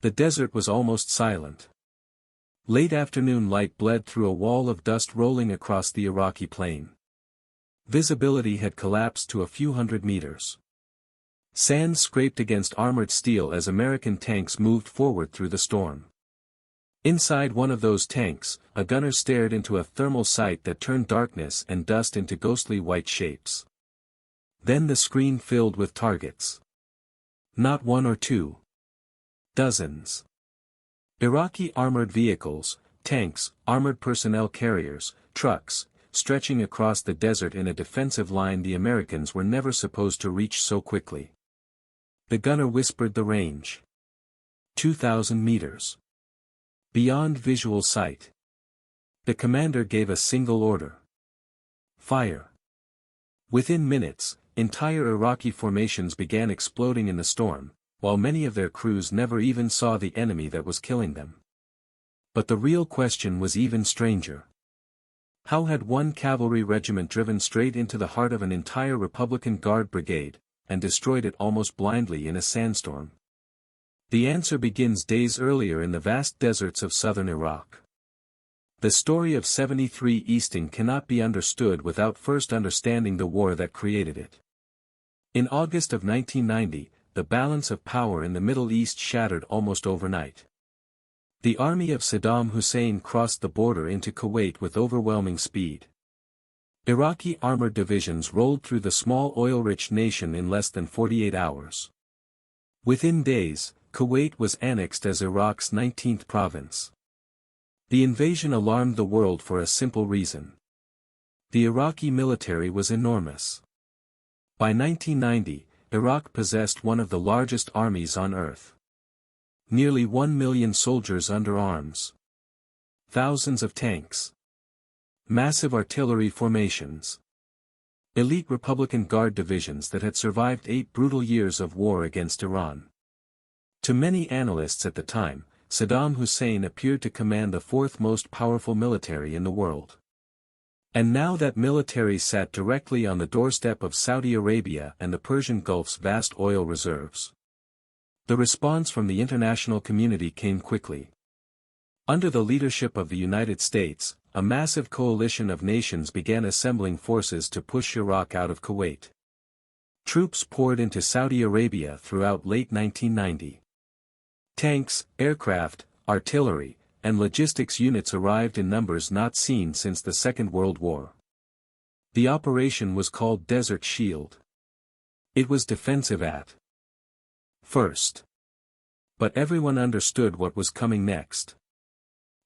The desert was almost silent. Late afternoon light bled through a wall of dust rolling across the Iraqi plain. Visibility had collapsed to a few hundred meters. Sand scraped against armored steel as American tanks moved forward through the storm. Inside one of those tanks, a gunner stared into a thermal sight that turned darkness and dust into ghostly white shapes. Then the screen filled with targets. Not one or two. Dozens. Iraqi armored vehicles, tanks, armored personnel carriers, trucks, stretching across the desert in a defensive line the Americans were never supposed to reach so quickly. The gunner whispered the range. 2,000 meters. Beyond visual sight. The commander gave a single order. Fire. Within minutes, entire Iraqi formations began exploding in the storm, while many of their crews never even saw the enemy that was killing them. But the real question was even stranger. How had one cavalry regiment driven straight into the heart of an entire Republican Guard brigade, and destroyed it almost blindly in a sandstorm? The answer begins days earlier in the vast deserts of southern Iraq. The story of 73 Easting cannot be understood without first understanding the war that created it. In August of 1990, the balance of power in the Middle East shattered almost overnight. The army of Saddam Hussein crossed the border into Kuwait with overwhelming speed. Iraqi armored divisions rolled through the small oil-rich nation in less than 48 hours. Within days, Kuwait was annexed as Iraq's 19th province. The invasion alarmed the world for a simple reason. The Iraqi military was enormous. By 1990, Iraq possessed one of the largest armies on earth. Nearly 1 million soldiers under arms. Thousands of tanks. Massive artillery formations. Elite Republican Guard divisions that had survived 8 brutal years of war against Iran. To many analysts at the time, Saddam Hussein appeared to command the 4th most powerful military in the world. And now that military sat directly on the doorstep of Saudi Arabia and the Persian Gulf's vast oil reserves. The response from the international community came quickly. Under the leadership of the United States, a massive coalition of nations began assembling forces to push Iraq out of Kuwait. Troops poured into Saudi Arabia throughout late 1990. Tanks, aircraft, artillery, and logistics units arrived in numbers not seen since the Second World War. The operation was called Desert Shield. It was defensive at first. But everyone understood what was coming next.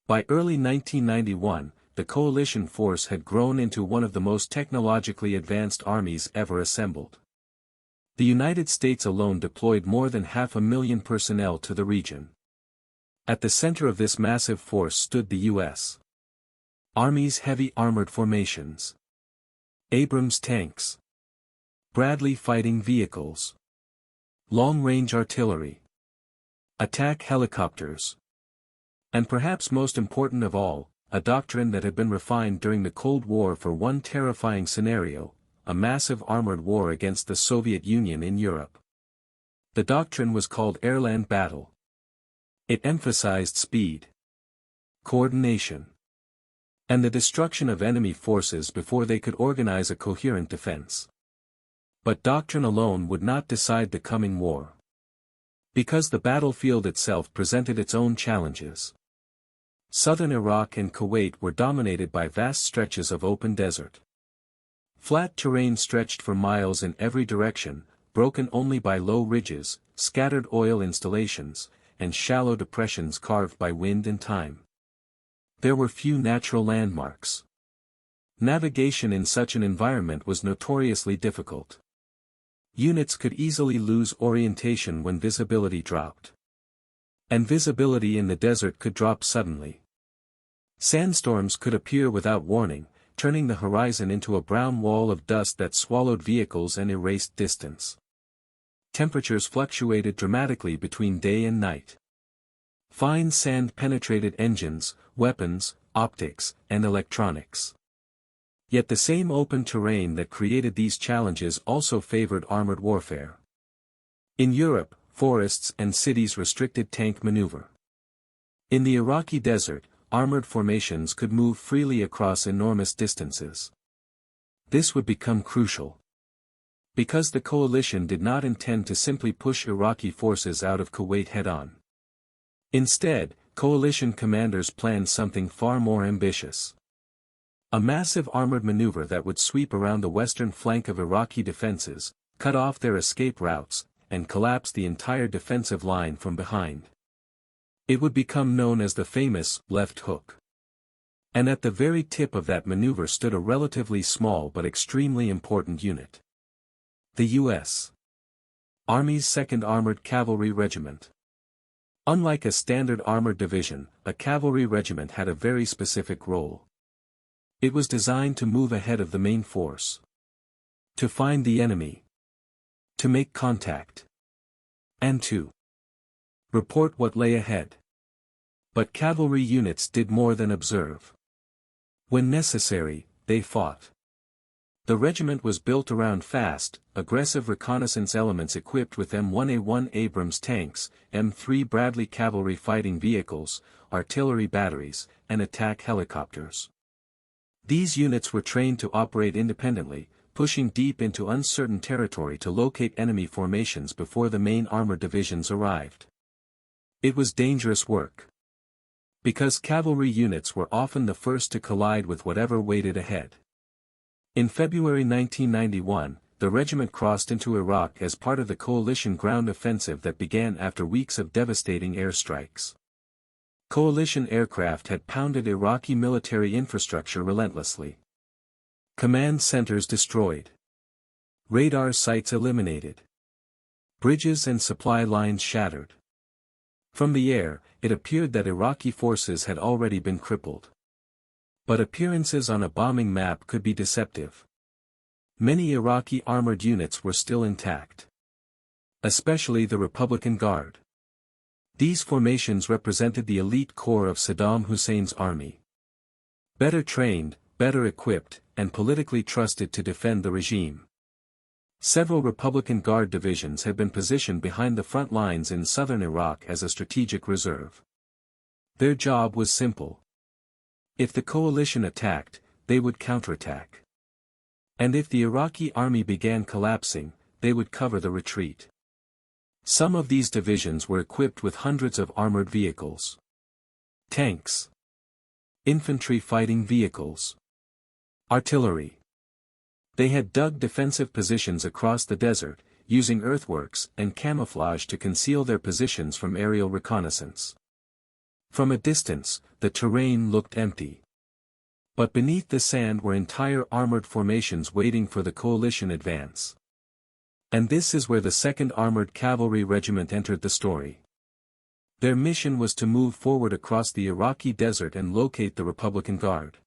By early 1991, the coalition force had grown into one of the most technologically advanced armies ever assembled. The United States alone deployed more than 500,000 personnel to the region. At the center of this massive force stood the U.S. Army's heavy armored formations. Abrams tanks. Bradley fighting vehicles. Long-range artillery. Attack helicopters. And perhaps most important of all, a doctrine that had been refined during the Cold War for one terrifying scenario, a massive armored war against the Soviet Union in Europe. The doctrine was called Airland Battle. It emphasized speed, coordination, and the destruction of enemy forces before they could organize a coherent defense. But doctrine alone would not decide the coming war. Because the battlefield itself presented its own challenges. Southern Iraq and Kuwait were dominated by vast stretches of open desert. Flat terrain stretched for miles in every direction, broken only by low ridges, scattered oil installations, and shallow depressions carved by wind and time. There were few natural landmarks. Navigation in such an environment was notoriously difficult. Units could easily lose orientation when visibility dropped. And visibility in the desert could drop suddenly. Sandstorms could appear without warning, turning the horizon into a brown wall of dust that swallowed vehicles and erased distance. Temperatures fluctuated dramatically between day and night. Fine sand penetrated engines, weapons, optics, and electronics. Yet the same open terrain that created these challenges also favored armored warfare. In Europe, forests and cities restricted tank maneuver. In the Iraqi desert, armored formations could move freely across enormous distances. This would become crucial, because the coalition did not intend to simply push Iraqi forces out of Kuwait head-on. Instead, coalition commanders planned something far more ambitious. A massive armored maneuver that would sweep around the western flank of Iraqi defenses, cut off their escape routes, and collapse the entire defensive line from behind. It would become known as the famous left hook. And at the very tip of that maneuver stood a relatively small but extremely important unit. The U.S. Army's 2nd Armored Cavalry Regiment. Unlike a standard armored division, a cavalry regiment had a very specific role. It was designed to move ahead of the main force, to find the enemy, to make contact, and to report what lay ahead. But cavalry units did more than observe. When necessary, they fought. The regiment was built around fast, aggressive reconnaissance elements equipped with M1A1 Abrams tanks, M3 Bradley cavalry fighting vehicles, artillery batteries, and attack helicopters. These units were trained to operate independently, pushing deep into uncertain territory to locate enemy formations before the main armored divisions arrived. It was dangerous work, because cavalry units were often the first to collide with whatever waited ahead. In February 1991, the regiment crossed into Iraq as part of the coalition ground offensive that began after weeks of devastating airstrikes. Coalition aircraft had pounded Iraqi military infrastructure relentlessly. Command centers destroyed. Radar sites eliminated. Bridges and supply lines shattered. From the air, it appeared that Iraqi forces had already been crippled. But appearances on a bombing map could be deceptive. Many Iraqi armored units were still intact, especially the Republican Guard. These formations represented the elite corps of Saddam Hussein's army. Better trained, better equipped, and politically trusted to defend the regime. Several Republican Guard divisions had been positioned behind the front lines in southern Iraq as a strategic reserve. Their job was simple. If the coalition attacked, they would counterattack. And if the Iraqi army began collapsing, they would cover the retreat. Some of these divisions were equipped with hundreds of armored vehicles, tanks, infantry fighting vehicles, artillery. They had dug defensive positions across the desert, using earthworks and camouflage to conceal their positions from aerial reconnaissance. From a distance, the terrain looked empty. But beneath the sand were entire armored formations waiting for the coalition advance. And this is where the 2nd Armored Cavalry Regiment entered the story. Their mission was to move forward across the Iraqi desert and locate the Republican Guard.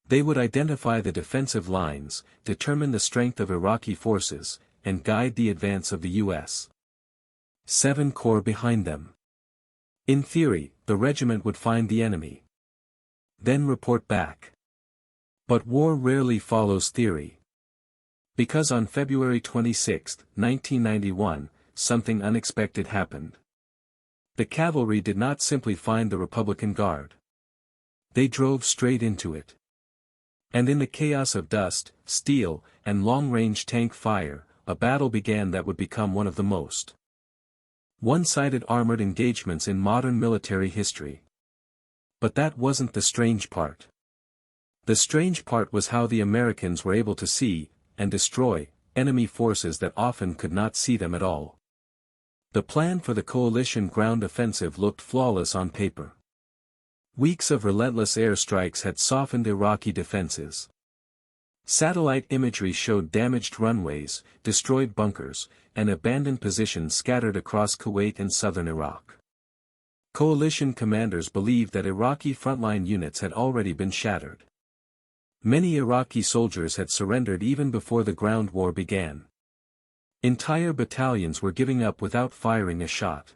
They would identify the defensive lines, determine the strength of Iraqi forces, and guide the advance of the U.S. 7 Corps behind them. In theory, the regiment would find the enemy, then report back. But war rarely follows theory. Because on February 26, 1991, something unexpected happened. The cavalry did not simply find the Republican Guard. They drove straight into it. And in the chaos of dust, steel, and long-range tank fire, a battle began that would become one of the most one-sided armored engagements in modern military history. But that wasn't the strange part. The strange part was how the Americans were able to see, and destroy, enemy forces that often could not see them at all. The plan for the coalition ground offensive looked flawless on paper. Weeks of relentless airstrikes had softened Iraqi defenses. Satellite imagery showed damaged runways, destroyed bunkers, and abandoned positions scattered across Kuwait and southern Iraq. Coalition commanders believed that Iraqi frontline units had already been shattered. Many Iraqi soldiers had surrendered even before the ground war began. Entire battalions were giving up without firing a shot.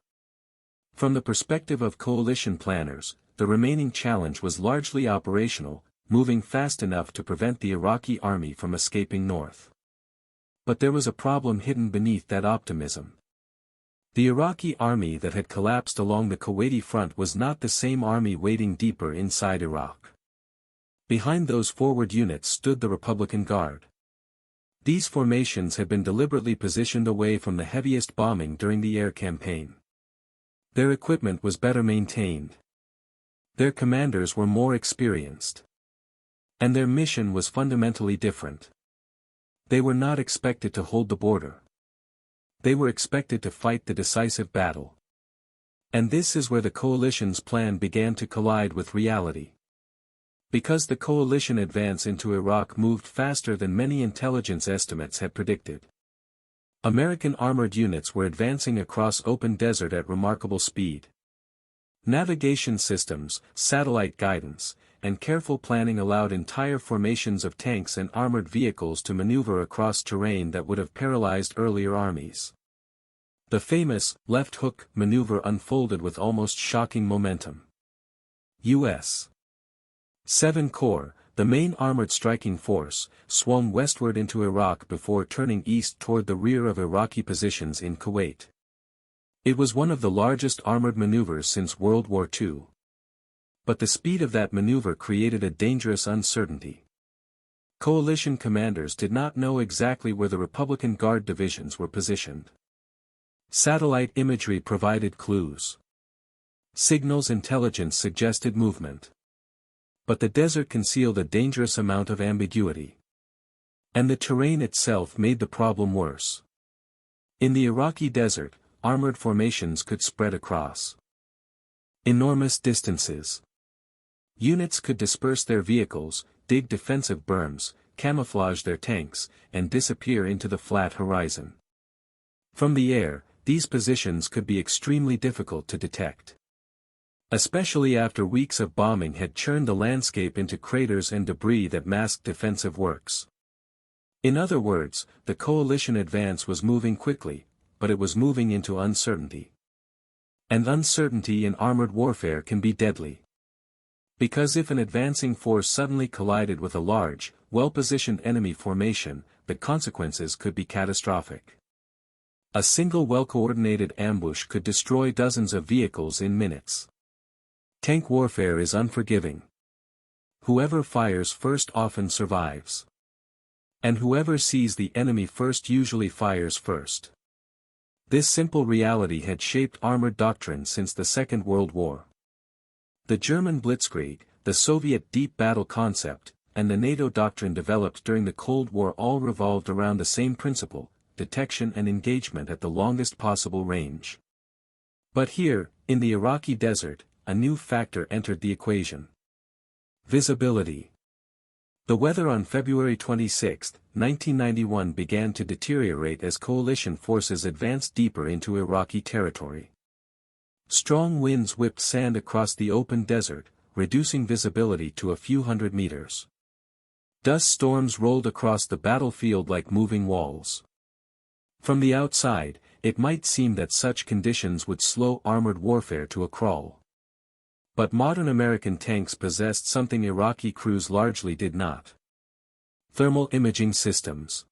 From the perspective of coalition planners, the remaining challenge was largely operational, moving fast enough to prevent the Iraqi army from escaping north. But there was a problem hidden beneath that optimism. The Iraqi army that had collapsed along the Kuwaiti front was not the same army waiting deeper inside Iraq. Behind those forward units stood the Republican Guard. These formations had been deliberately positioned away from the heaviest bombing during the air campaign. Their equipment was better maintained. Their commanders were more experienced. And their mission was fundamentally different. They were not expected to hold the border. They were expected to fight the decisive battle. And this is where the coalition's plan began to collide with reality. Because the coalition advance into Iraq moved faster than many intelligence estimates had predicted. American armored units were advancing across open desert at remarkable speed. Navigation systems, satellite guidance, and careful planning allowed entire formations of tanks and armored vehicles to maneuver across terrain that would have paralyzed earlier armies. The famous left hook maneuver unfolded with almost shocking momentum. U.S. 7 Corps, the main armored striking force, swung westward into Iraq before turning east toward the rear of Iraqi positions in Kuwait. It was one of the largest armored maneuvers since World War II. But the speed of that maneuver created a dangerous uncertainty. Coalition commanders did not know exactly where the Republican Guard divisions were positioned. Satellite imagery provided clues. Signals intelligence suggested movement. But the desert concealed a dangerous amount of ambiguity. And the terrain itself made the problem worse. In the Iraqi desert, armored formations could spread across enormous distances. Units could disperse their vehicles, dig defensive berms, camouflage their tanks, and disappear into the flat horizon. From the air, these positions could be extremely difficult to detect. Especially after weeks of bombing had churned the landscape into craters and debris that masked defensive works. In other words, the coalition advance was moving quickly, but it was moving into uncertainty. And uncertainty in armored warfare can be deadly. Because if an advancing force suddenly collided with a large, well-positioned enemy formation, the consequences could be catastrophic. A single well-coordinated ambush could destroy dozens of vehicles in minutes. Tank warfare is unforgiving. Whoever fires first often survives. And whoever sees the enemy first usually fires first. This simple reality had shaped armored doctrine since the Second World War. The German Blitzkrieg, the Soviet deep battle concept, and the NATO doctrine developed during the Cold War all revolved around the same principle: detection and engagement at the longest possible range. But here, in the Iraqi desert, a new factor entered the equation. Visibility. The weather on February 26, 1991 began to deteriorate as coalition forces advanced deeper into Iraqi territory. Strong winds whipped sand across the open desert, reducing visibility to a few hundred meters. Dust storms rolled across the battlefield like moving walls. From the outside, it might seem that such conditions would slow armored warfare to a crawl. But modern American tanks possessed something Iraqi crews largely did not. Thermal imaging systems.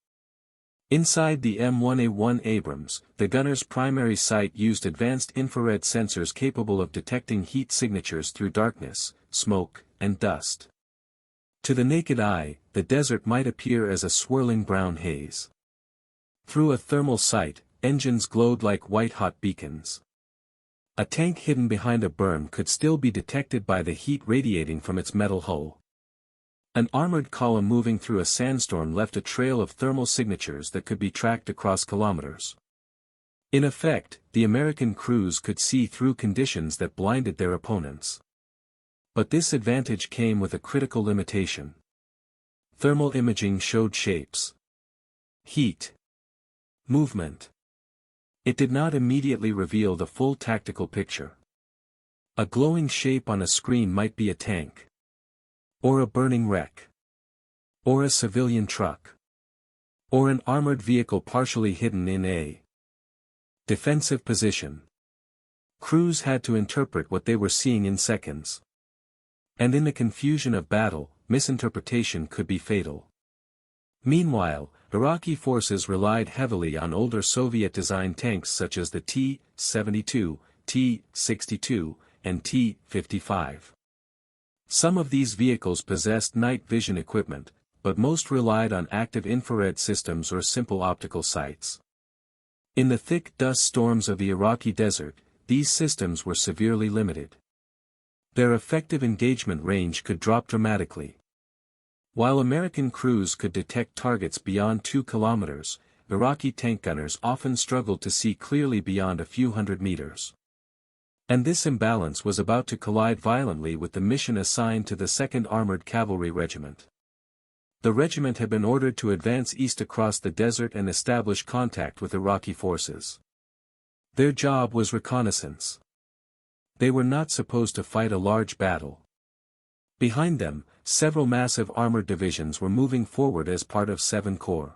Inside the M1A1 Abrams, the gunner's primary sight used advanced infrared sensors capable of detecting heat signatures through darkness, smoke, and dust. To the naked eye, the desert might appear as a swirling brown haze. Through a thermal sight, engines glowed like white-hot beacons. A tank hidden behind a berm could still be detected by the heat radiating from its metal hull. An armored column moving through a sandstorm left a trail of thermal signatures that could be tracked across kilometers. In effect, the American crews could see through conditions that blinded their opponents. But this advantage came with a critical limitation. Thermal imaging showed shapes, heat, movement. It did not immediately reveal the full tactical picture. A glowing shape on a screen might be a tank. Or a burning wreck. Or a civilian truck. Or an armored vehicle partially hidden in a defensive position. Crews had to interpret what they were seeing in seconds. And in the confusion of battle, misinterpretation could be fatal. Meanwhile, Iraqi forces relied heavily on older Soviet-designed tanks such as the T-72, T-62, and T-55. Some of these vehicles possessed night vision equipment, but most relied on active infrared systems or simple optical sights. In the thick dust storms of the Iraqi desert, these systems were severely limited. Their effective engagement range could drop dramatically. While American crews could detect targets beyond 2 kilometers, Iraqi tank gunners often struggled to see clearly beyond a few hundred meters. And this imbalance was about to collide violently with the mission assigned to the 2nd Armored Cavalry Regiment. The regiment had been ordered to advance east across the desert and establish contact with Iraqi forces. Their job was reconnaissance. They were not supposed to fight a large battle. Behind them, several massive armored divisions were moving forward as part of 7 Corps.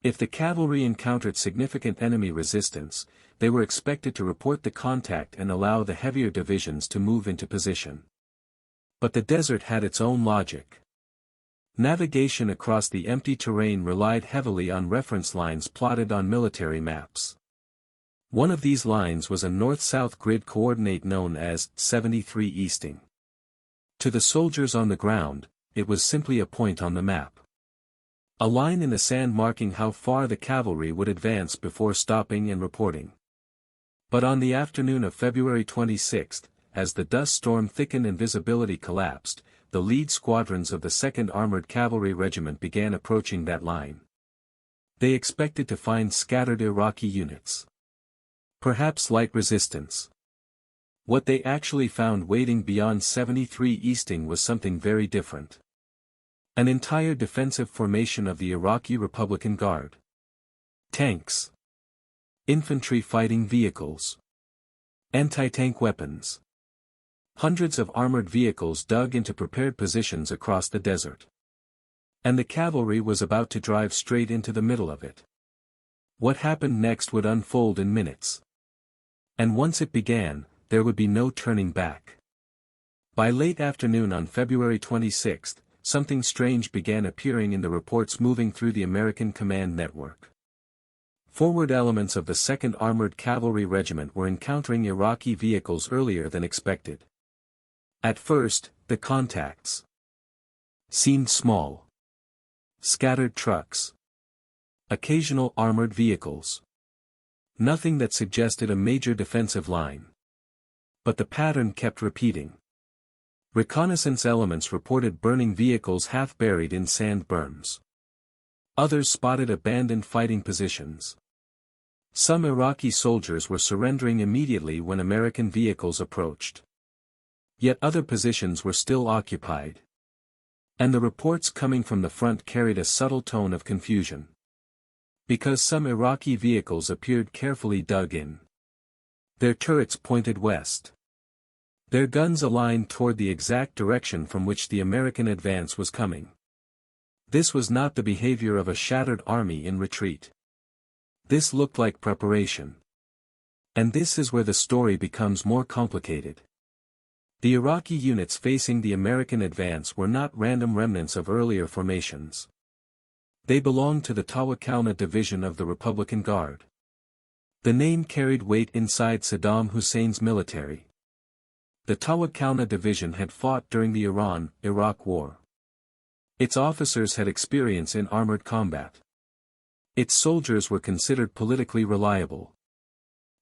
If the cavalry encountered significant enemy resistance, they were expected to report the contact and allow the heavier divisions to move into position. But the desert had its own logic. Navigation across the empty terrain relied heavily on reference lines plotted on military maps. One of these lines was a north-south grid coordinate known as 73 easting. To the soldiers on the ground, it was simply a point on the map. A line in the sand marking how far the cavalry would advance before stopping and reporting. But on the afternoon of February 26, as the dust storm thickened and visibility collapsed, the lead squadrons of the 2nd Armored Cavalry Regiment began approaching that line. They expected to find scattered Iraqi units. Perhaps light resistance. What they actually found waiting beyond 73 easting was something very different. An entire defensive formation of the Iraqi Republican Guard. Tanks. Infantry fighting vehicles. Anti-tank weapons. Hundreds of armored vehicles dug into prepared positions across the desert. And the cavalry was about to drive straight into the middle of it. What happened next would unfold in minutes. And once it began, there would be no turning back. By late afternoon on February 26, something strange began appearing in the reports moving through the American command network. Forward elements of the 2nd Armored Cavalry Regiment were encountering Iraqi vehicles earlier than expected. At first, the contacts seemed small. Scattered trucks. Occasional armored vehicles. Nothing that suggested a major defensive line. But the pattern kept repeating. Reconnaissance elements reported burning vehicles half buried in sand berms. Others spotted abandoned fighting positions. Some Iraqi soldiers were surrendering immediately when American vehicles approached. Yet other positions were still occupied. And the reports coming from the front carried a subtle tone of confusion. Because some Iraqi vehicles appeared carefully dug in. Their turrets pointed west. Their guns aligned toward the exact direction from which the American advance was coming. This was not the behavior of a shattered army in retreat. This looked like preparation. And this is where the story becomes more complicated. The Iraqi units facing the American advance were not random remnants of earlier formations. They belonged to the Tawakalna Division of the Republican Guard. The name carried weight inside Saddam Hussein's military. The Tawakalna Division had fought during the Iran-Iraq War. Its officers had experience in armored combat. Its soldiers were considered politically reliable.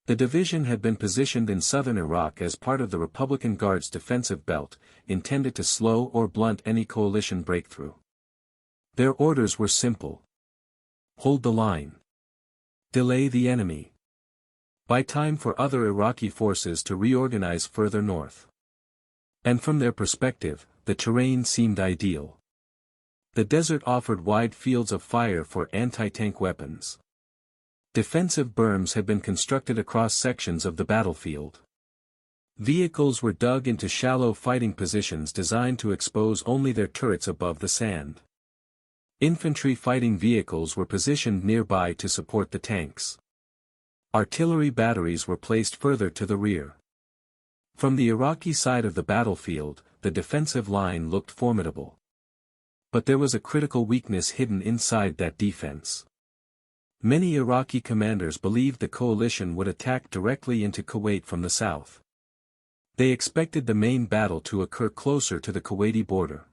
The division had been positioned in southern Iraq as part of the Republican Guard's defensive belt, intended to slow or blunt any coalition breakthrough. Their orders were simple. Hold the line. Delay the enemy. Buy time for other Iraqi forces to reorganize further north. And from their perspective, the terrain seemed ideal. The desert offered wide fields of fire for anti-tank weapons. Defensive berms had been constructed across sections of the battlefield. Vehicles were dug into shallow fighting positions designed to expose only their turrets above the sand. Infantry fighting vehicles were positioned nearby to support the tanks. Artillery batteries were placed further to the rear. From the Iraqi side of the battlefield, the defensive line looked formidable. But there was a critical weakness hidden inside that defense. Many Iraqi commanders believed the coalition would attack directly into Kuwait from the south. They expected the main battle to occur closer to the Kuwaiti border.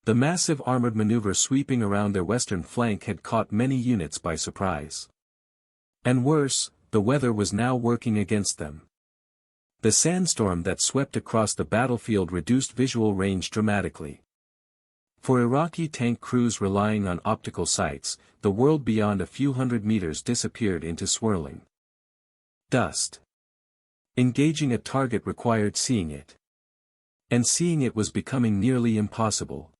The massive armored maneuver sweeping around their western flank had caught many units by surprise. And worse, the weather was now working against them. The sandstorm that swept across the battlefield reduced visual range dramatically. For Iraqi tank crews relying on optical sights, the world beyond a few hundred meters disappeared into swirling dust. Engaging a target required seeing it. And seeing it was becoming nearly impossible.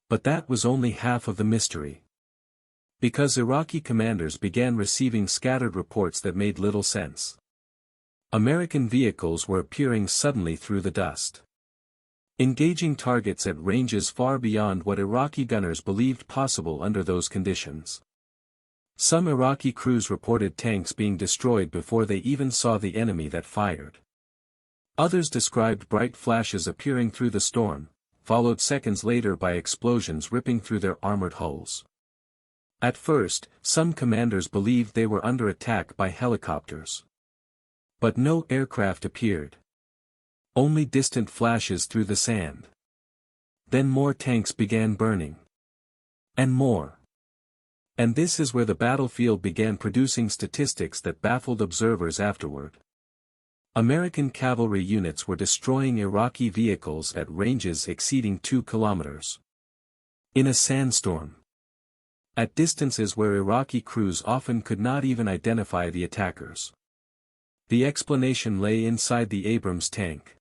But that was only half of the mystery. Because Iraqi commanders began receiving scattered reports that made little sense. American vehicles were appearing suddenly through the dust, engaging targets at ranges far beyond what Iraqi gunners believed possible under those conditions. Some Iraqi crews reported tanks being destroyed before they even saw the enemy that fired. Others described bright flashes appearing through the storm, followed seconds later by explosions ripping through their armored hulls. At first, some commanders believed they were under attack by helicopters. But no aircraft appeared. Only distant flashes through the sand. Then more tanks began burning. And more. And this is where the battlefield began producing statistics that baffled observers afterward. American cavalry units were destroying Iraqi vehicles at ranges exceeding 2 kilometers. In a sandstorm. At distances where Iraqi crews often could not even identify the attackers. The explanation lay inside the Abrams tank.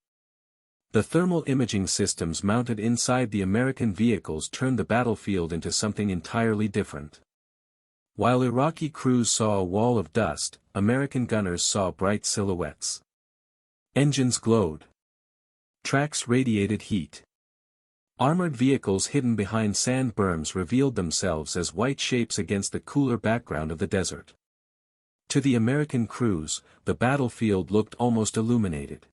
The thermal imaging systems mounted inside the American vehicles turned the battlefield into something entirely different. While Iraqi crews saw a wall of dust, American gunners saw bright silhouettes. Engines glowed. Tracks radiated heat. Armored vehicles hidden behind sand berms revealed themselves as white shapes against the cooler background of the desert. To the American crews, the battlefield looked almost illuminated.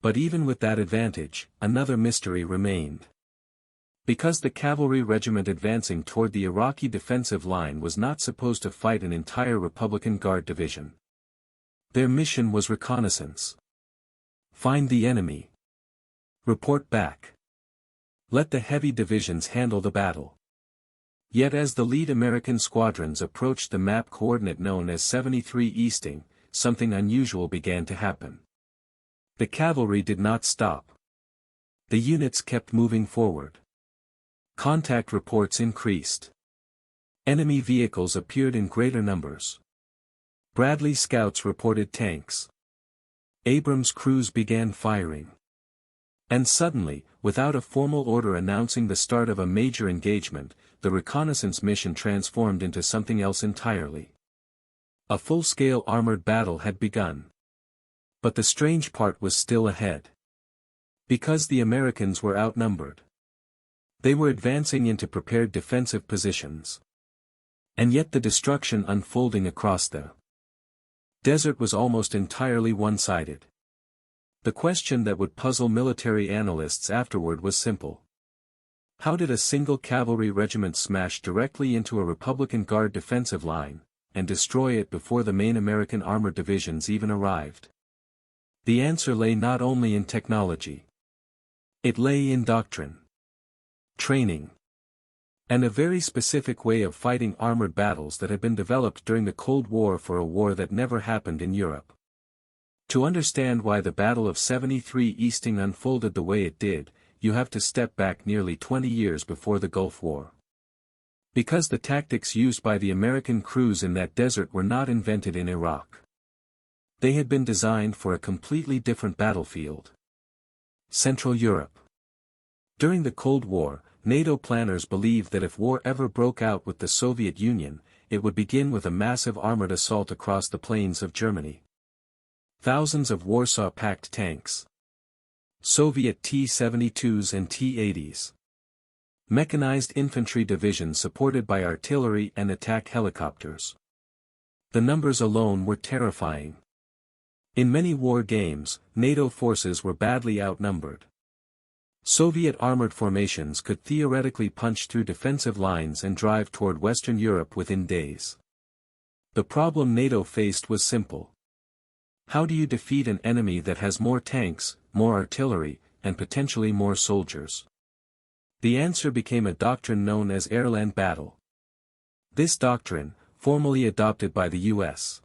But even with that advantage, another mystery remained. Because the cavalry regiment advancing toward the Iraqi defensive line was not supposed to fight an entire Republican Guard division. Their mission was reconnaissance. Find the enemy. Report back. Let the heavy divisions handle the battle. Yet as the lead American squadrons approached the map coordinate known as 73 Easting, something unusual began to happen. The cavalry did not stop. The units kept moving forward. Contact reports increased. Enemy vehicles appeared in greater numbers. Bradley scouts reported tanks. Abrams crews began firing. And suddenly, without a formal order announcing the start of a major engagement, the reconnaissance mission transformed into something else entirely. A full-scale armored battle had begun. But the strange part was still ahead. Because the Americans were outnumbered. They were advancing into prepared defensive positions. And yet the destruction unfolding across the desert was almost entirely one-sided. The question that would puzzle military analysts afterward was simple. How did a single cavalry regiment smash directly into a Republican Guard defensive line, and destroy it before the main American armored divisions even arrived? The answer lay not only in technology. It lay in doctrine, training, and a very specific way of fighting armored battles that had been developed during the Cold War for a war that never happened in Europe. To understand why the Battle of 73 Easting unfolded the way it did, you have to step back nearly 20 years before the Gulf War. Because the tactics used by the American crews in that desert were not invented in Iraq. They had been designed for a completely different battlefield. Central Europe. During the Cold War, NATO planners believed that if war ever broke out with the Soviet Union, it would begin with a massive armored assault across the plains of Germany. Thousands of Warsaw-packed tanks. Soviet T-72s and T-80s. Mechanized infantry divisions supported by artillery and attack helicopters. The numbers alone were terrifying. In many war games, NATO forces were badly outnumbered. Soviet armored formations could theoretically punch through defensive lines and drive toward Western Europe within days. The problem NATO faced was simple. How do you defeat an enemy that has more tanks, more artillery, and potentially more soldiers? The answer became a doctrine known as airland battle. This doctrine, formally adopted by the U.S.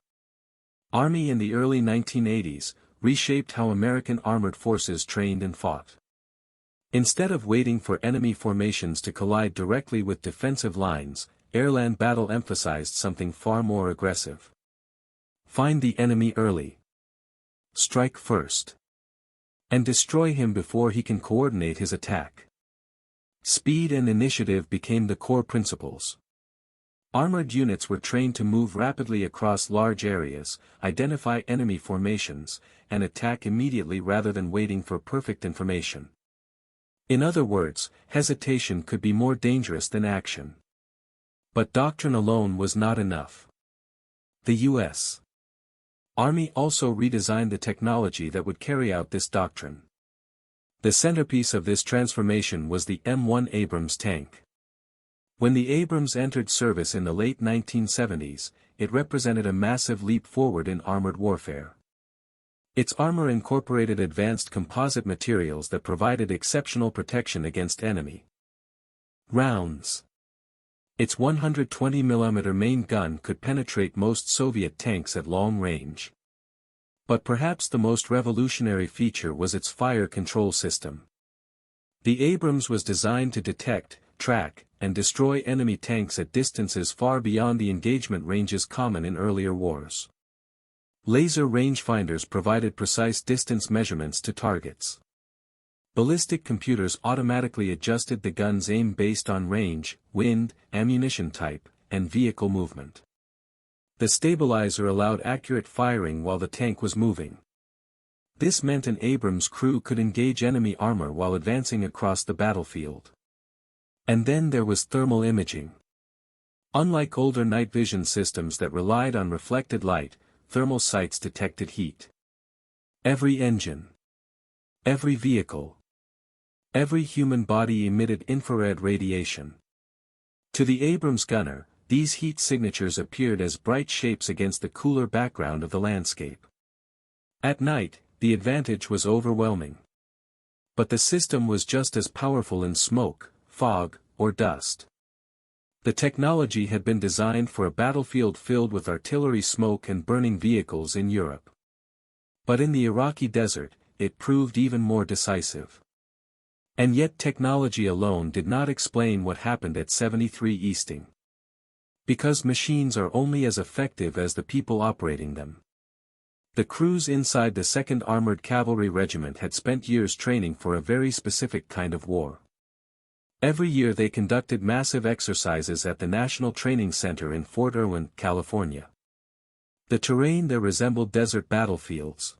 Army in the early 1980s, reshaped how American armored forces trained and fought. Instead of waiting for enemy formations to collide directly with defensive lines, airland battle emphasized something far more aggressive. Find the enemy early. Strike first. And destroy him before he can coordinate his attack. Speed and initiative became the core principles. Armored units were trained to move rapidly across large areas, identify enemy formations, and attack immediately rather than waiting for perfect information. In other words, hesitation could be more dangerous than action. But doctrine alone was not enough. The U.S. Army also redesigned the technology that would carry out this doctrine. The centerpiece of this transformation was the M1 Abrams tank. When the Abrams entered service in the late 1970s, it represented a massive leap forward in armored warfare. Its armor incorporated advanced composite materials that provided exceptional protection against enemy rounds. Its 120mm main gun could penetrate most Soviet tanks at long range. But perhaps the most revolutionary feature was its fire control system. The Abrams was designed to detect, track, and destroy enemy tanks at distances far beyond the engagement ranges common in earlier wars. Laser rangefinders provided precise distance measurements to targets. Ballistic computers automatically adjusted the gun's aim based on range, wind, ammunition type, and vehicle movement. The stabilizer allowed accurate firing while the tank was moving. This meant an Abrams crew could engage enemy armor while advancing across the battlefield. And then there was thermal imaging. Unlike older night vision systems that relied on reflected light, thermal sights detected heat. Every engine, every vehicle, every human body emitted infrared radiation. To the Abrams gunner, these heat signatures appeared as bright shapes against the cooler background of the landscape. At night, the advantage was overwhelming. But the system was just as powerful in smoke, fog, or dust. The technology had been designed for a battlefield filled with artillery smoke and burning vehicles in Europe. But in the Iraqi desert, it proved even more decisive. And yet technology alone did not explain what happened at 73 Easting. Because machines are only as effective as the people operating them. The crews inside the 2nd Armored Cavalry Regiment had spent years training for a very specific kind of war. Every year they conducted massive exercises at the National Training Center in Fort Irwin, California. The terrain there resembled desert battlefields.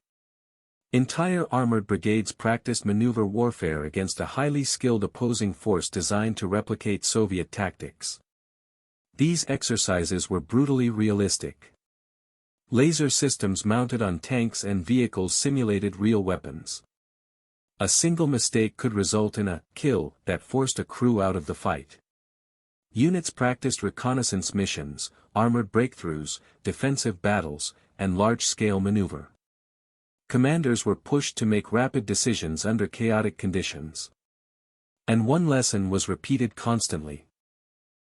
Entire armored brigades practiced maneuver warfare against a highly skilled opposing force designed to replicate Soviet tactics. These exercises were brutally realistic. Laser systems mounted on tanks and vehicles simulated real weapons. A single mistake could result in a kill that forced a crew out of the fight. Units practiced reconnaissance missions, armored breakthroughs, defensive battles, and large-scale maneuver. Commanders were pushed to make rapid decisions under chaotic conditions. And one lesson was repeated constantly.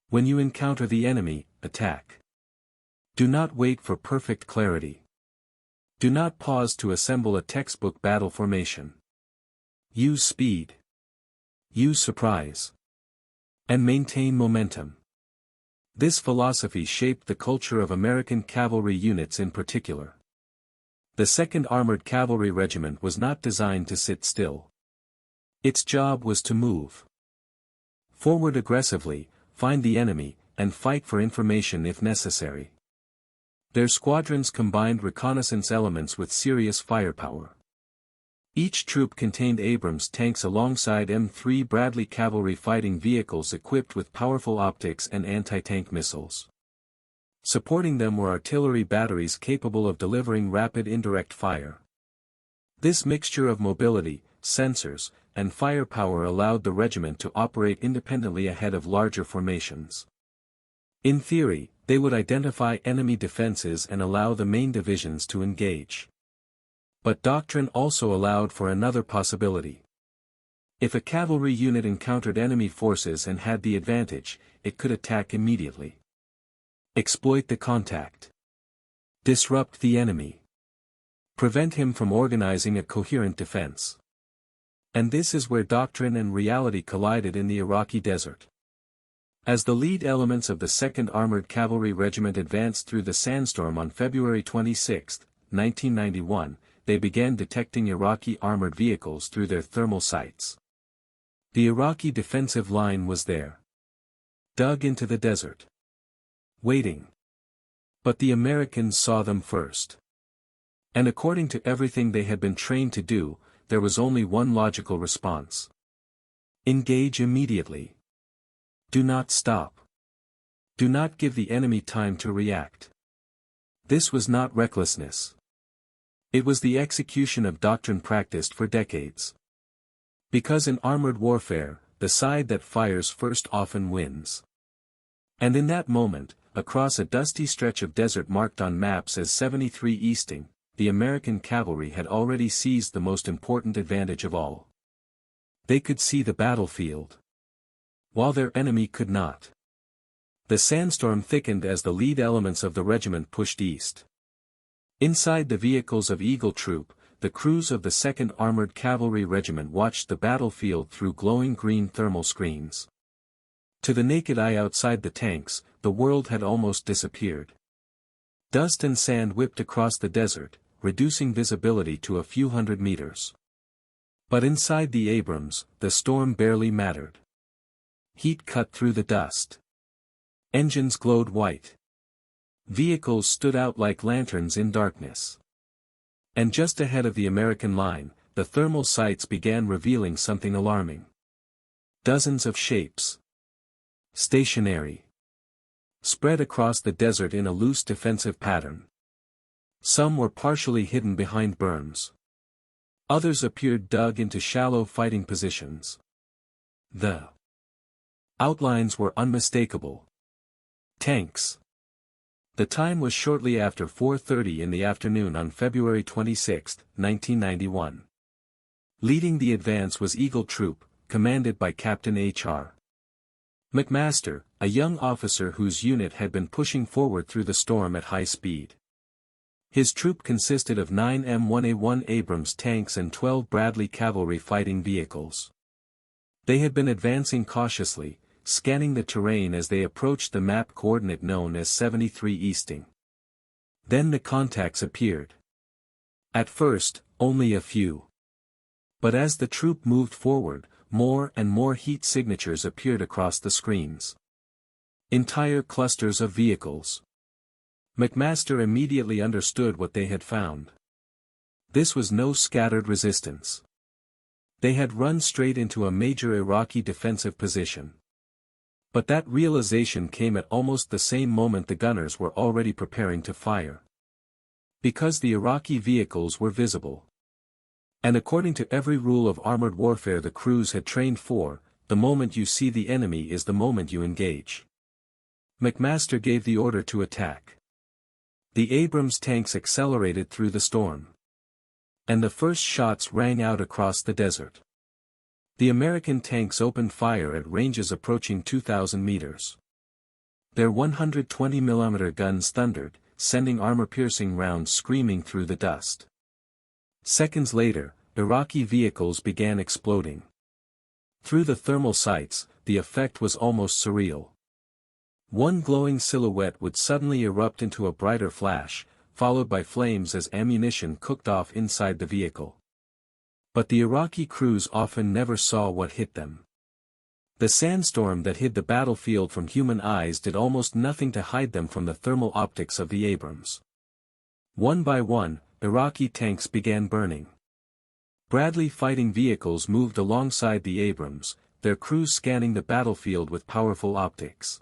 When you encounter the enemy, attack. Do not wait for perfect clarity. Do not pause to assemble a textbook battle formation. Use speed. Use surprise. And maintain momentum. This philosophy shaped the culture of American cavalry units in particular. The 2nd Armored Cavalry Regiment was not designed to sit still. Its job was to move forward aggressively, find the enemy, and fight for information if necessary. Their squadrons combined reconnaissance elements with serious firepower. Each troop contained Abrams tanks alongside M3 Bradley cavalry fighting vehicles equipped with powerful optics and anti-tank missiles. Supporting them were artillery batteries capable of delivering rapid indirect fire. This mixture of mobility, sensors, and firepower allowed the regiment to operate independently ahead of larger formations. In theory, they would identify enemy defenses and allow the main divisions to engage. But doctrine also allowed for another possibility. If a cavalry unit encountered enemy forces and had the advantage, it could attack immediately. Exploit the contact. Disrupt the enemy. Prevent him from organizing a coherent defense. And this is where doctrine and reality collided in the Iraqi desert. As the lead elements of the 2nd Armored Cavalry Regiment advanced through the Sandstorm on February 26, 1991, they began detecting Iraqi armored vehicles through their thermal sights. The Iraqi defensive line was there. Dug into the desert. Waiting. But the Americans saw them first. And according to everything they had been trained to do, there was only one logical response. Engage immediately. Do not stop. Do not give the enemy time to react. This was not recklessness. It was the execution of doctrine practiced for decades. Because in armored warfare, the side that fires first often wins. And in that moment, across a dusty stretch of desert marked on maps as 73 Easting, the American cavalry had already seized the most important advantage of all. They could see the battlefield, while their enemy could not. The sandstorm thickened as the lead elements of the regiment pushed east. Inside the vehicles of Eagle Troop, the crews of the 2nd Armored Cavalry Regiment watched the battlefield through glowing green thermal screens. To the naked eye outside the tanks, the world had almost disappeared. Dust and sand whipped across the desert, reducing visibility to a few hundred meters. But inside the Abrams, the storm barely mattered. Heat cut through the dust. Engines glowed white. Vehicles stood out like lanterns in darkness. And just ahead of the American line, the thermal sights began revealing something alarming. Dozens of shapes. Stationary. Spread across the desert in a loose defensive pattern. Some were partially hidden behind berms. Others appeared dug into shallow fighting positions. The outlines were unmistakable. Tanks. The time was shortly after 4:30 in the afternoon on February 26, 1991. Leading the advance was Eagle Troop, commanded by Captain H.R. McMaster, a young officer whose unit had been pushing forward through the storm at high speed. His troop consisted of 9 M1A1 Abrams tanks and 12 Bradley cavalry fighting vehicles. They had been advancing cautiously, scanning the terrain as they approached the map coordinate known as 73 Easting. Then the contacts appeared. At first, only a few. But as the troop moved forward, more and more heat signatures appeared across the screens. Entire clusters of vehicles. McMaster immediately understood what they had found. This was no scattered resistance. They had run straight into a major Iraqi defensive position. But that realization came at almost the same moment the gunners were already preparing to fire. Because the Iraqi vehicles were visible. And according to every rule of armored warfare the crews had trained for, the moment you see the enemy is the moment you engage. McMaster gave the order to attack. The Abrams tanks accelerated through the storm. And the first shots rang out across the desert. The American tanks opened fire at ranges approaching 2,000 meters. Their 120mm guns thundered, sending armor-piercing rounds screaming through the dust. Seconds later, Iraqi vehicles began exploding. Through the thermal sights, the effect was almost surreal. One glowing silhouette would suddenly erupt into a brighter flash, followed by flames as ammunition cooked off inside the vehicle. But the Iraqi crews often never saw what hit them. The sandstorm that hid the battlefield from human eyes did almost nothing to hide them from the thermal optics of the Abrams. One by one, Iraqi tanks began burning. Bradley fighting vehicles moved alongside the Abrams, their crews scanning the battlefield with powerful optics.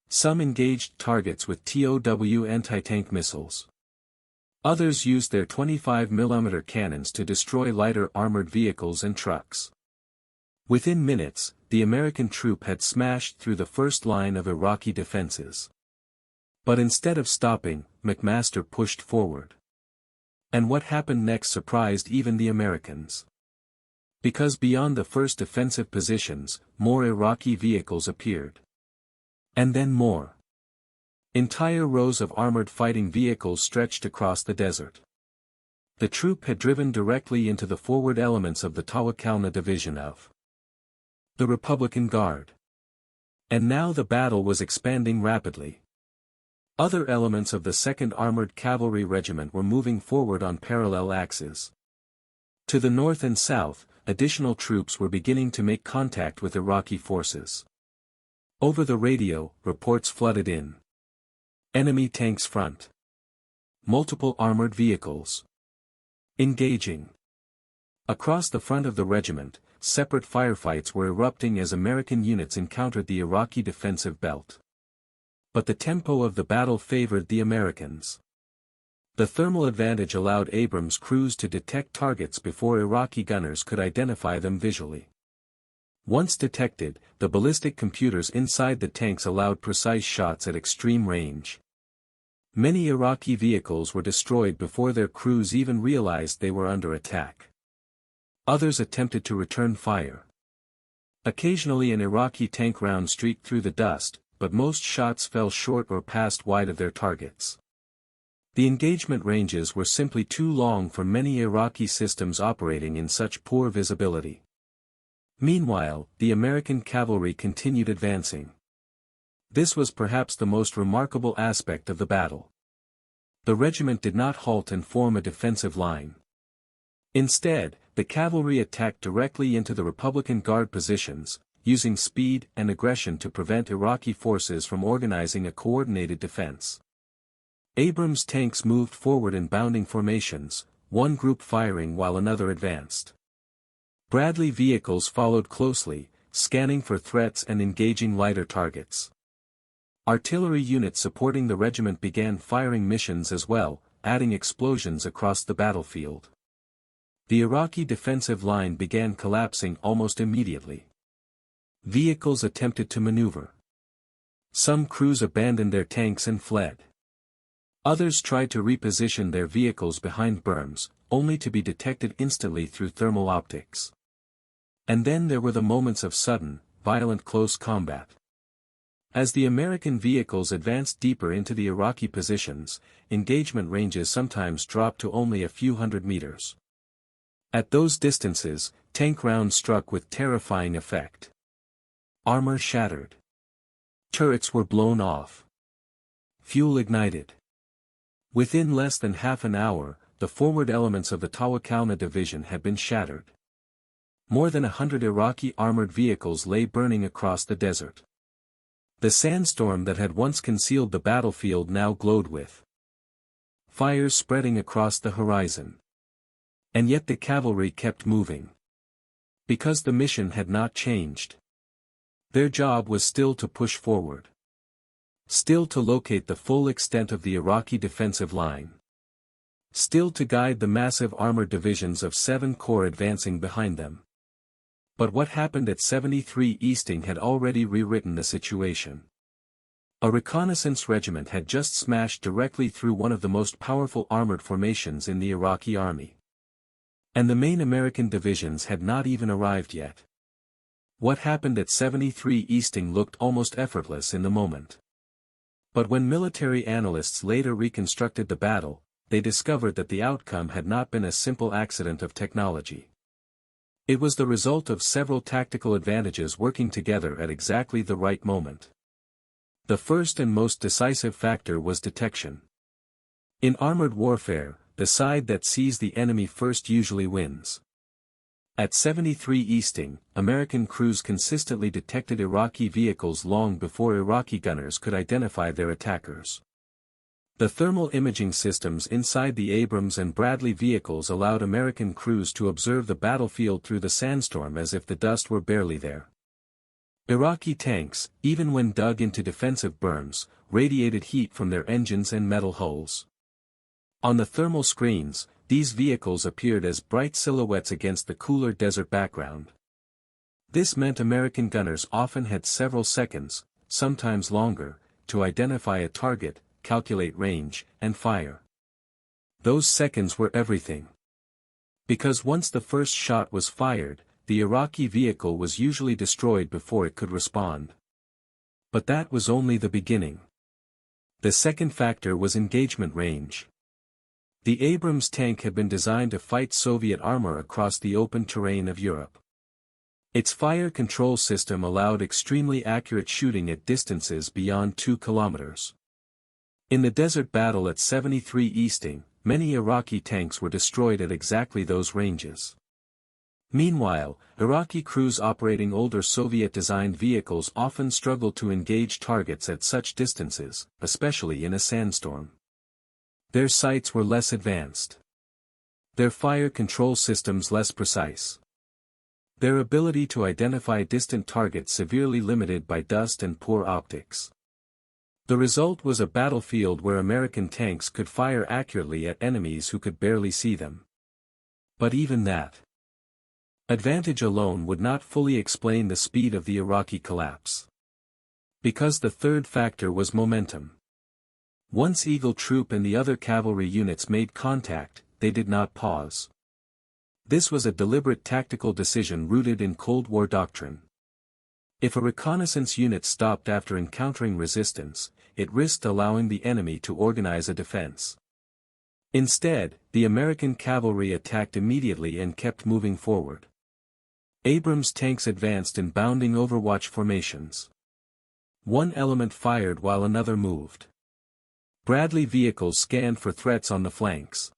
Some engaged targets with TOW anti-tank missiles. Others used their 25mm cannons to destroy lighter armored vehicles and trucks. Within minutes, the American troop had smashed through the first line of Iraqi defenses. But instead of stopping, McMaster pushed forward. And what happened next surprised even the Americans. Because beyond the first defensive positions, more Iraqi vehicles appeared. And then more. Entire rows of armored fighting vehicles stretched across the desert. The troop had driven directly into the forward elements of the Tawakalna division of the Republican Guard. And now the battle was expanding rapidly. Other elements of the 2nd Armored Cavalry Regiment were moving forward on parallel axes. To the north and south, additional troops were beginning to make contact with Iraqi forces. Over the radio, reports flooded in. Enemy tanks front. Multiple armored vehicles. Engaging. Across the front of the regiment, separate firefights were erupting as American units encountered the Iraqi defensive belt. But the tempo of the battle favored the Americans. The thermal advantage allowed Abrams crews to detect targets before Iraqi gunners could identify them visually. Once detected, the ballistic computers inside the tanks allowed precise shots at extreme range. Many Iraqi vehicles were destroyed before their crews even realized they were under attack. Others attempted to return fire. Occasionally an Iraqi tank round streaked through the dust, but most shots fell short or passed wide of their targets. The engagement ranges were simply too long for many Iraqi systems operating in such poor visibility. Meanwhile, the American cavalry continued advancing. This was perhaps the most remarkable aspect of the battle. The regiment did not halt and form a defensive line. Instead, the cavalry attacked directly into the Republican Guard positions, using speed and aggression to prevent Iraqi forces from organizing a coordinated defense. Abrams tanks moved forward in bounding formations, one group firing while another advanced. Bradley vehicles followed closely, scanning for threats and engaging lighter targets. Artillery units supporting the regiment began firing missions as well, adding explosions across the battlefield. The Iraqi defensive line began collapsing almost immediately. Vehicles attempted to maneuver. Some crews abandoned their tanks and fled. Others tried to reposition their vehicles behind berms, only to be detected instantly through thermal optics. And then there were the moments of sudden, violent close combat. As the American vehicles advanced deeper into the Iraqi positions, engagement ranges sometimes dropped to only a few hundred meters. At those distances, tank rounds struck with terrifying effect. Armor shattered. Turrets were blown off. Fuel ignited. Within less than half an hour, the forward elements of the Tawakalna division had been shattered. More than 100 Iraqi armored vehicles lay burning across the desert. The sandstorm that had once concealed the battlefield now glowed with fires spreading across the horizon. And yet the cavalry kept moving. Because the mission had not changed. Their job was still to push forward. Still to locate the full extent of the Iraqi defensive line. Still to guide the massive armored divisions of 7 Corps advancing behind them. But what happened at 73 Easting had already rewritten the situation. A reconnaissance regiment had just smashed directly through one of the most powerful armored formations in the Iraqi army. And the main American divisions had not even arrived yet. What happened at 73 Easting looked almost effortless in the moment. But when military analysts later reconstructed the battle, they discovered that the outcome had not been a simple accident of technology. It was the result of several tactical advantages working together at exactly the right moment. The first and most decisive factor was detection. In armored warfare, the side that sees the enemy first usually wins. At 73 Easting, American crews consistently detected Iraqi vehicles long before Iraqi gunners could identify their attackers. The thermal imaging systems inside the Abrams and Bradley vehicles allowed American crews to observe the battlefield through the sandstorm as if the dust were barely there. Iraqi tanks, even when dug into defensive berms, radiated heat from their engines and metal hulls. On the thermal screens, these vehicles appeared as bright silhouettes against the cooler desert background. This meant American gunners often had several seconds, sometimes longer, to identify a target, calculate range, and fire. Those seconds were everything. Because once the first shot was fired, the Iraqi vehicle was usually destroyed before it could respond. But that was only the beginning. The second factor was engagement range. The Abrams tank had been designed to fight Soviet armor across the open terrain of Europe. Its fire control system allowed extremely accurate shooting at distances beyond 2 kilometers. In the desert battle at 73 Easting, many Iraqi tanks were destroyed at exactly those ranges. Meanwhile, Iraqi crews operating older Soviet-designed vehicles often struggled to engage targets at such distances, especially in a sandstorm. Their sights were less advanced. Their fire control systems less precise. Their ability to identify distant targets severely limited by dust and poor optics. The result was a battlefield where American tanks could fire accurately at enemies who could barely see them. But even that advantage alone would not fully explain the speed of the Iraqi collapse. Because the third factor was momentum. Once Eagle Troop and the other cavalry units made contact, they did not pause. This was a deliberate tactical decision rooted in Cold War doctrine. If a reconnaissance unit stopped after encountering resistance, it risked allowing the enemy to organize a defense. Instead, the American cavalry attacked immediately and kept moving forward. Abrams tanks advanced in bounding overwatch formations. One element fired while another moved. Bradley vehicles scanned for threats on the flanks.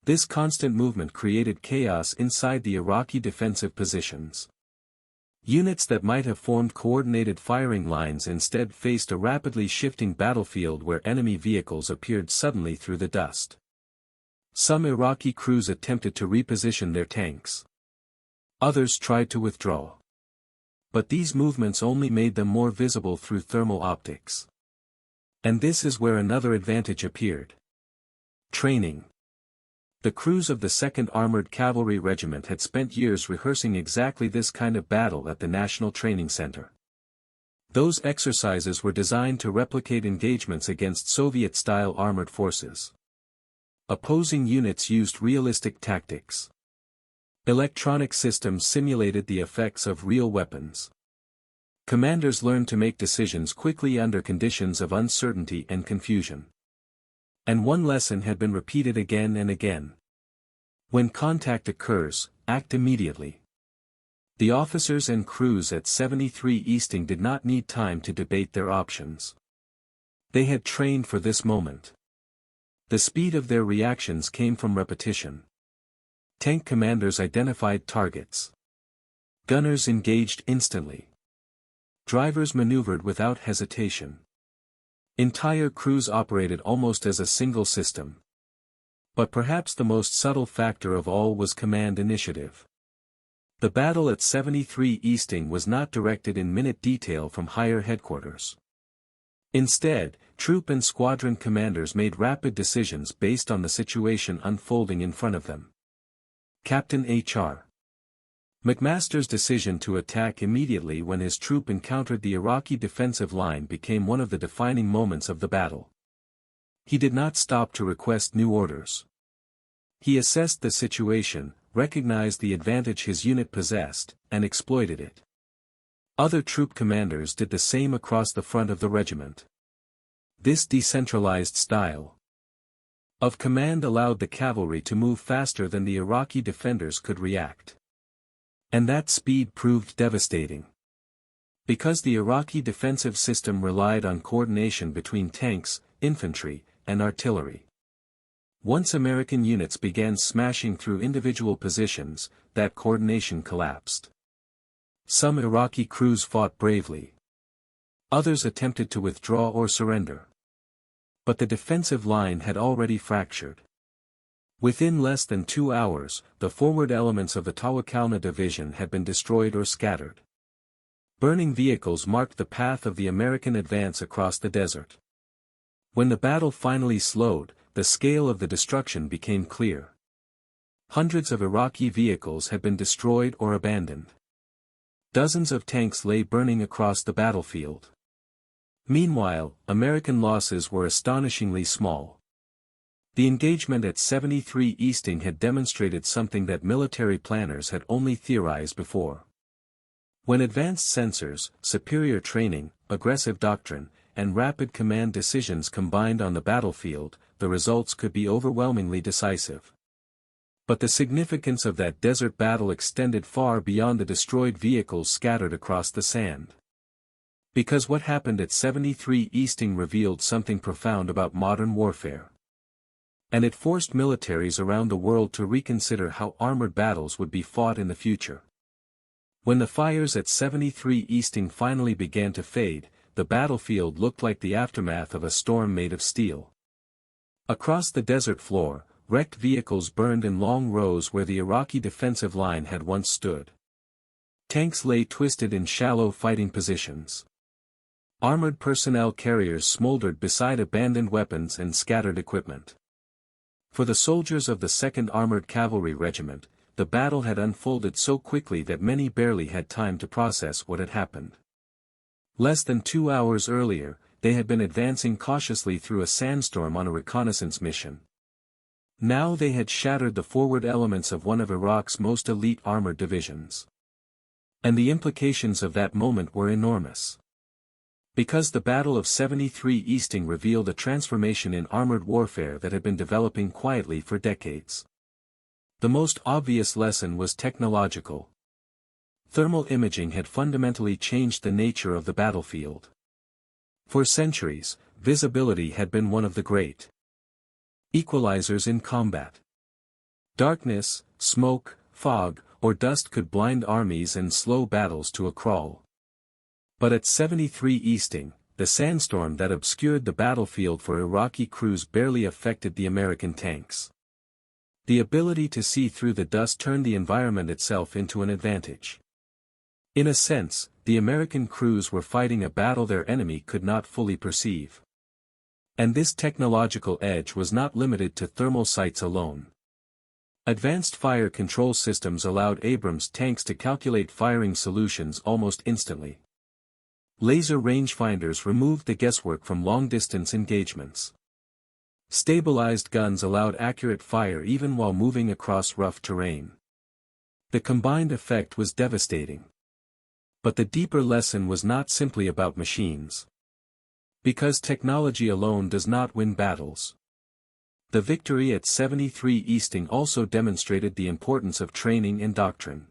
This constant movement created chaos inside the Iraqi defensive positions. Units that might have formed coordinated firing lines instead faced a rapidly shifting battlefield where enemy vehicles appeared suddenly through the dust. Some Iraqi crews attempted to reposition their tanks. Others tried to withdraw. But these movements only made them more visible through thermal optics. And this is where another advantage appeared. Training. The crews of the 2nd Armored Cavalry Regiment had spent years rehearsing exactly this kind of battle at the National Training Center. Those exercises were designed to replicate engagements against Soviet-style armored forces. Opposing units used realistic tactics. Electronic systems simulated the effects of real weapons. Commanders learned to make decisions quickly under conditions of uncertainty and confusion. And one lesson had been repeated again and again. When contact occurs, act immediately. The officers and crews at 73 Easting did not need time to debate their options. They had trained for this moment. The speed of their reactions came from repetition. Tank commanders identified targets. Gunners engaged instantly. Drivers maneuvered without hesitation. Entire crews operated almost as a single system. But perhaps the most subtle factor of all was command initiative. The battle at 73 Easting was not directed in minute detail from higher headquarters. Instead, troop and squadron commanders made rapid decisions based on the situation unfolding in front of them. Captain H.R. McMaster's decision to attack immediately when his troop encountered the Iraqi defensive line became one of the defining moments of the battle. He did not stop to request new orders. He assessed the situation, recognized the advantage his unit possessed, and exploited it. Other troop commanders did the same across the front of the regiment. This decentralized style of command allowed the cavalry to move faster than the Iraqi defenders could react. And that speed proved devastating. Because the Iraqi defensive system relied on coordination between tanks, infantry, and artillery. Once American units began smashing through individual positions, that coordination collapsed. Some Iraqi crews fought bravely. Others attempted to withdraw or surrender. But the defensive line had already fractured. Within less than 2 hours, the forward elements of the Tawakalna division had been destroyed or scattered. Burning vehicles marked the path of the American advance across the desert. When the battle finally slowed, the scale of the destruction became clear. Hundreds of Iraqi vehicles had been destroyed or abandoned. Dozens of tanks lay burning across the battlefield. Meanwhile, American losses were astonishingly small. The engagement at 73 Easting had demonstrated something that military planners had only theorized before. When advanced sensors, superior training, aggressive doctrine, and rapid command decisions combined on the battlefield, the results could be overwhelmingly decisive. But the significance of that desert battle extended far beyond the destroyed vehicles scattered across the sand. Because what happened at 73 Easting revealed something profound about modern warfare. And it forced militaries around the world to reconsider how armored battles would be fought in the future. When the fires at 73 Easting finally began to fade, the battlefield looked like the aftermath of a storm made of steel. Across the desert floor, wrecked vehicles burned in long rows where the Iraqi defensive line had once stood. Tanks lay twisted in shallow fighting positions. Armored personnel carriers smoldered beside abandoned weapons and scattered equipment. For the soldiers of the 2nd Armored Cavalry Regiment, the battle had unfolded so quickly that many barely had time to process what had happened. Less than 2 hours earlier, they had been advancing cautiously through a sandstorm on a reconnaissance mission. Now they had shattered the forward elements of one of Iraq's most elite armored divisions. And the implications of that moment were enormous. Because the Battle of 73 Easting revealed a transformation in armored warfare that had been developing quietly for decades. The most obvious lesson was technological. Thermal imaging had fundamentally changed the nature of the battlefield. For centuries, visibility had been one of the great equalizers in combat. Darkness, smoke, fog, or dust could blind armies and slow battles to a crawl. But at 73 Easting, the sandstorm that obscured the battlefield for Iraqi crews barely affected the American tanks. The ability to see through the dust turned the environment itself into an advantage. In a sense, the American crews were fighting a battle their enemy could not fully perceive. And this technological edge was not limited to thermal sights alone. Advanced fire control systems allowed Abrams tanks to calculate firing solutions almost instantly. Laser rangefinders removed the guesswork from long-distance engagements. Stabilized guns allowed accurate fire even while moving across rough terrain. The combined effect was devastating. But the deeper lesson was not simply about machines. Because technology alone does not win battles. The victory at 73 Easting also demonstrated the importance of training and doctrine.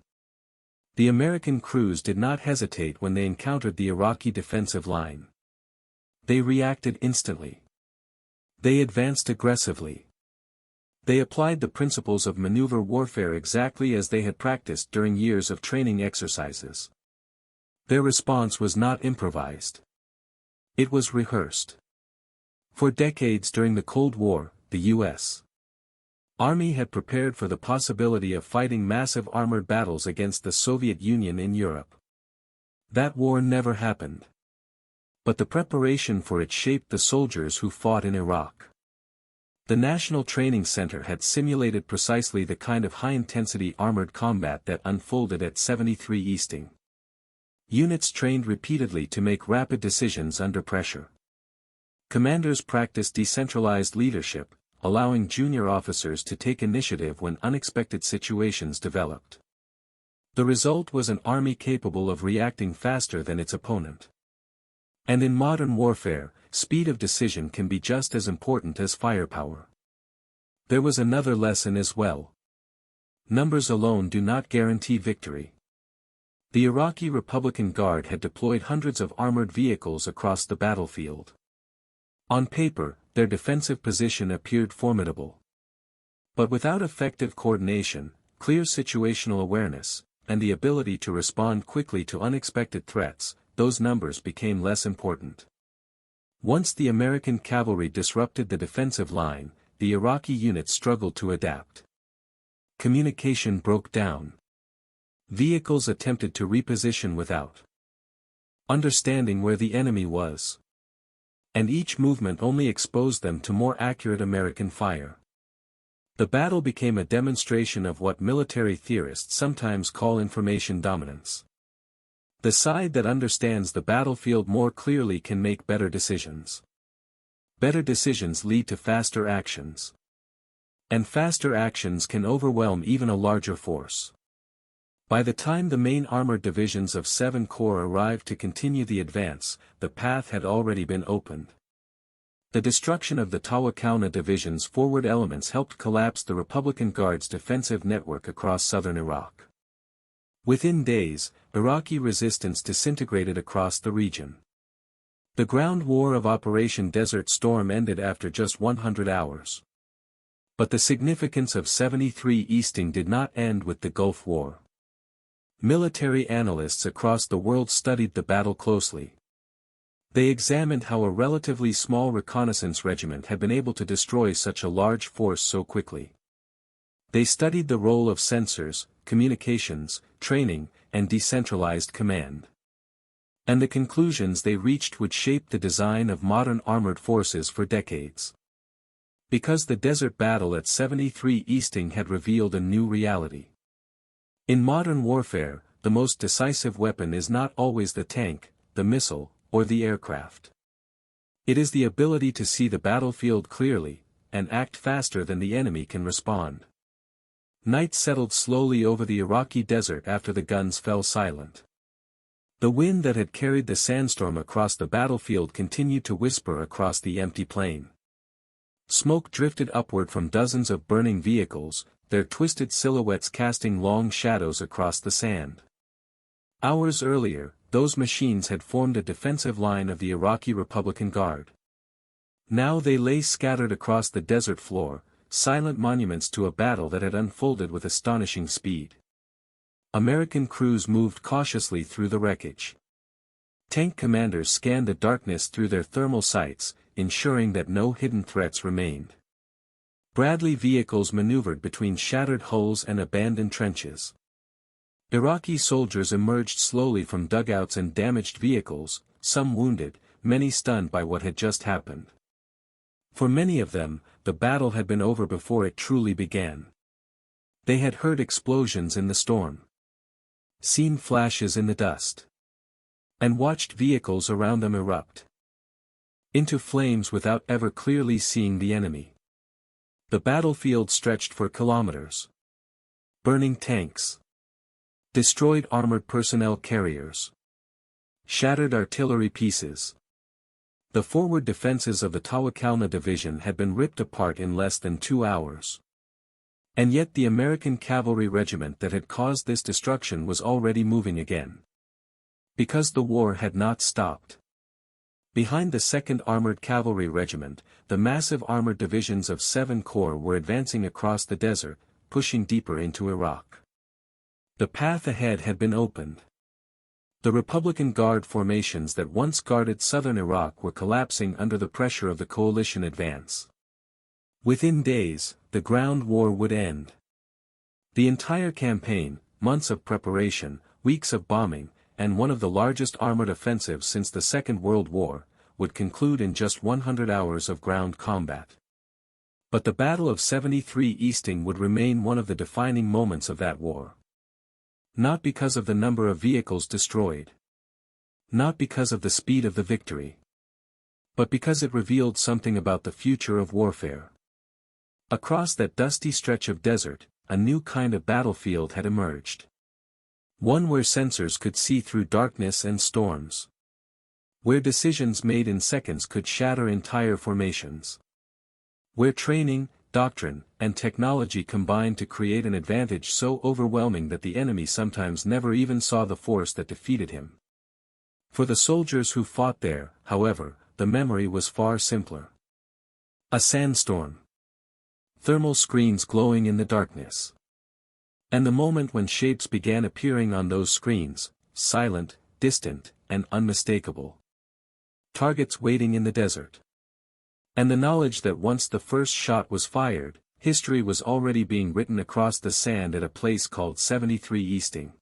The American crews did not hesitate when they encountered the Iraqi defensive line. They reacted instantly. They advanced aggressively. They applied the principles of maneuver warfare exactly as they had practiced during years of training exercises. Their response was not improvised. It was rehearsed. For decades during the Cold War, the U.S. Army had prepared for the possibility of fighting massive armored battles against the Soviet Union in Europe. That war never happened. But the preparation for it shaped the soldiers who fought in Iraq. The National Training Center had simulated precisely the kind of high-intensity armored combat that unfolded at 73 Easting. Units trained repeatedly to make rapid decisions under pressure. Commanders practiced decentralized leadership, allowing junior officers to take initiative when unexpected situations developed. The result was an army capable of reacting faster than its opponent. And in modern warfare, speed of decision can be just as important as firepower. There was another lesson as well. Numbers alone do not guarantee victory. The Iraqi Republican Guard had deployed hundreds of armored vehicles across the battlefield. On paper, their defensive position appeared formidable. But without effective coordination, clear situational awareness, and the ability to respond quickly to unexpected threats, those numbers became less important. Once the American cavalry disrupted the defensive line, the Iraqi units struggled to adapt. Communication broke down. Vehicles attempted to reposition without understanding where the enemy was. And each movement only exposed them to more accurate American fire. The battle became a demonstration of what military theorists sometimes call information dominance. The side that understands the battlefield more clearly can make better decisions. Better decisions lead to faster actions. And faster actions can overwhelm even a larger force. By the time the main armored divisions of 7 Corps arrived to continue the advance, the path had already been opened. The destruction of the Tawakalna division's forward elements helped collapse the Republican Guard's defensive network across southern Iraq. Within days, Iraqi resistance disintegrated across the region. The ground war of Operation Desert Storm ended after just 100 hours. But the significance of 73 Easting did not end with the Gulf War. Military analysts across the world studied the battle closely. They examined how a relatively small reconnaissance regiment had been able to destroy such a large force so quickly. They studied the role of sensors, communications, training, and decentralized command. And the conclusions they reached would shape the design of modern armored forces for decades. Because the desert battle at 73 Easting had revealed a new reality. In modern warfare, the most decisive weapon is not always the tank, the missile, or the aircraft. It is the ability to see the battlefield clearly, and act faster than the enemy can respond. Night settled slowly over the Iraqi desert after the guns fell silent. The wind that had carried the sandstorm across the battlefield continued to whisper across the empty plain. Smoke drifted upward from dozens of burning vehicles, their twisted silhouettes casting long shadows across the sand. Hours earlier, those machines had formed a defensive line of the Iraqi Republican Guard. Now they lay scattered across the desert floor, silent monuments to a battle that had unfolded with astonishing speed. American crews moved cautiously through the wreckage. Tank commanders scanned the darkness through their thermal sights, ensuring that no hidden threats remained. Bradley vehicles maneuvered between shattered hulls and abandoned trenches. Iraqi soldiers emerged slowly from dugouts and damaged vehicles, some wounded, many stunned by what had just happened. For many of them, the battle had been over before it truly began. They had heard explosions in the storm, seen flashes in the dust, and watched vehicles around them erupt into flames without ever clearly seeing the enemy. The battlefield stretched for kilometers. Burning tanks, destroyed armored personnel carriers, shattered artillery pieces. The forward defenses of the Tawakalna division had been ripped apart in less than 2 hours. And yet the American Cavalry Regiment that had caused this destruction was already moving again. Because the war had not stopped. Behind the 2nd Armored Cavalry Regiment, the massive armored divisions of 7 Corps were advancing across the desert, pushing deeper into Iraq. The path ahead had been opened. The Republican Guard formations that once guarded southern Iraq were collapsing under the pressure of the coalition advance. Within days, the ground war would end. The entire campaign, months of preparation, weeks of bombing, and one of the largest armored offensives since the Second World War, would conclude in just 100 hours of ground combat. But the Battle of 73 Easting would remain one of the defining moments of that war. Not because of the number of vehicles destroyed. Not because of the speed of the victory. But because it revealed something about the future of warfare. Across that dusty stretch of desert, a new kind of battlefield had emerged. One where sensors could see through darkness and storms. Where decisions made in seconds could shatter entire formations. Where training, doctrine, and technology combined to create an advantage so overwhelming that the enemy sometimes never even saw the force that defeated him. For the soldiers who fought there, however, the memory was far simpler. A sandstorm. Thermal screens glowing in the darkness. And the moment when shapes began appearing on those screens, silent, distant, and unmistakable. Targets waiting in the desert. And the knowledge that once the first shot was fired, history was already being written across the sand at a place called 73 Easting.